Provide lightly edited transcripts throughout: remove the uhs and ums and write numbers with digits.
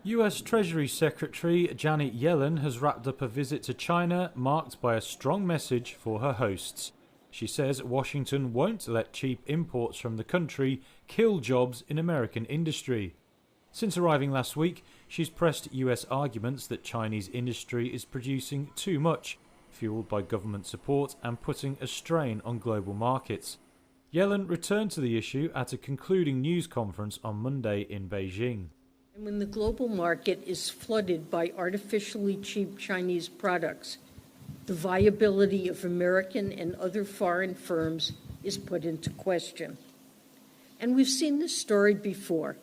US Treasury Secretary Janet Yellen has wrapped up a visit to China marked by a strong message for her hosts. She says Washington won't let cheap imports from the country kill jobs in American industry. Since arriving last week, she's pressed US arguments that Chinese industry is producing too much, fueled by government support and putting a strain on global markets. Yellen returned to the issue at a concluding news conference on Monday in Beijing. And when the global market is flooded by artificially cheap Chinese products, the viability of American and other foreign firms is put into question. And we've seen this story before.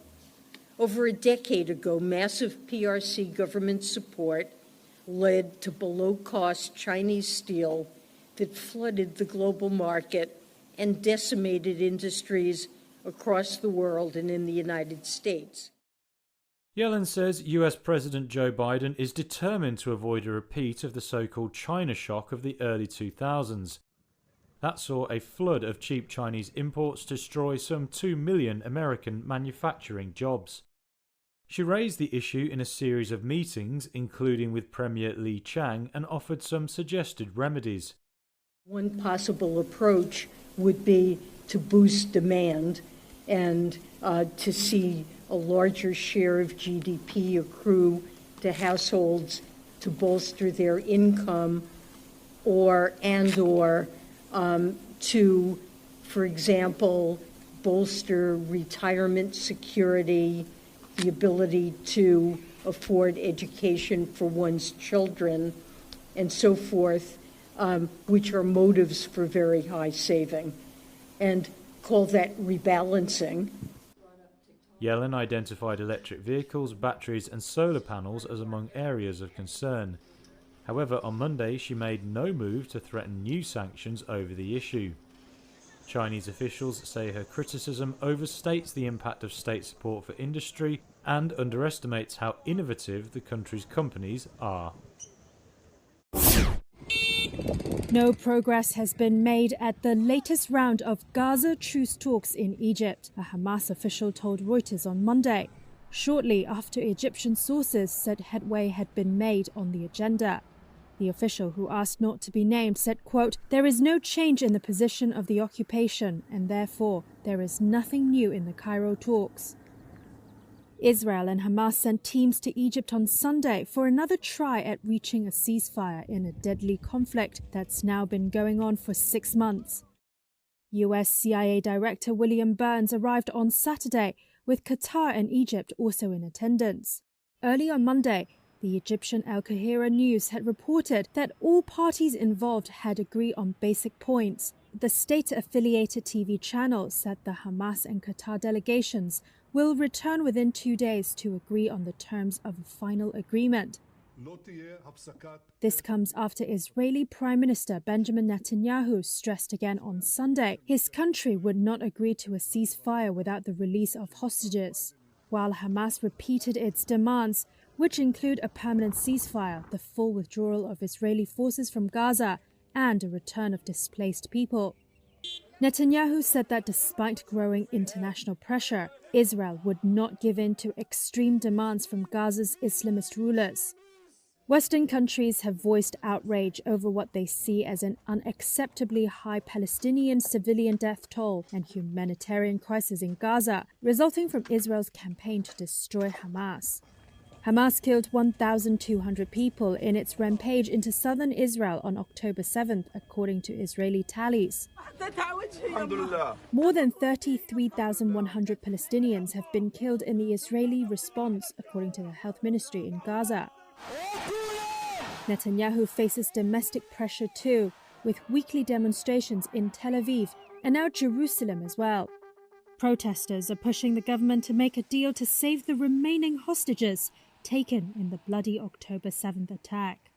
Over a decade ago, massive PRC government support led to below-cost Chinese steel that flooded the global market and decimated industries across the world and in the United States. Yellen says US President Joe Biden is determined to avoid a repeat of the so-called China shock of the early 2000s. That saw a flood of cheap Chinese imports destroy some 2 million American manufacturing jobs. She raised the issue in a series of meetings, including with Premier Li Qiang, and offered some suggested remedies. One possible approach would be to boost demand and to see a larger share of GDP accrue to households to bolster their income, or to, for example, bolster retirement security, the ability to afford education for one's children, and so forth, which are motives for very high saving, and call that rebalancing. Yellen identified electric vehicles, batteries and solar panels as among areas of concern. However, on Monday she made no move to threaten new sanctions over the issue. Chinese officials say her criticism overstates the impact of state support for industry and underestimates how innovative the country's companies are. No progress has been made at the latest round of Gaza truce talks in Egypt, a Hamas official told Reuters on Monday, shortly after Egyptian sources said headway had been made on the agenda. The official, who asked not to be named, said, quote, "There is no change in the position of the occupation, and therefore there is nothing new in the Cairo talks." Israel and Hamas sent teams to Egypt on Sunday for another try at reaching a ceasefire in a deadly conflict that's now been going on for 6 months. US CIA Director William Burns arrived on Saturday, with Qatar and Egypt also in attendance. Early on Monday, the Egyptian Al Qahira News had reported that all parties involved had agreed on basic points. The state-affiliated TV channel said the Hamas and Qatar delegations will return within 2 days to agree on the terms of a final agreement. This comes after Israeli Prime Minister Benjamin Netanyahu stressed again on Sunday his country would not agree to a ceasefire without the release of hostages, while Hamas repeated its demands, which include a permanent ceasefire, the full withdrawal of Israeli forces from Gaza, and a return of displaced people. Netanyahu said that despite growing international pressure, Israel would not give in to extreme demands from Gaza's Islamist rulers. Western countries have voiced outrage over what they see as an unacceptably high Palestinian civilian death toll and humanitarian crisis in Gaza, resulting from Israel's campaign to destroy Hamas. Hamas killed 1,200 people in its rampage into southern Israel on October 7th, according to Israeli tallies. More than 33,100 Palestinians have been killed in the Israeli response, according to the health ministry in Gaza. Netanyahu faces domestic pressure too, with weekly demonstrations in Tel Aviv and now Jerusalem as well. Protesters are pushing the government to make a deal to save the remaining hostages taken in the bloody October 7th attack.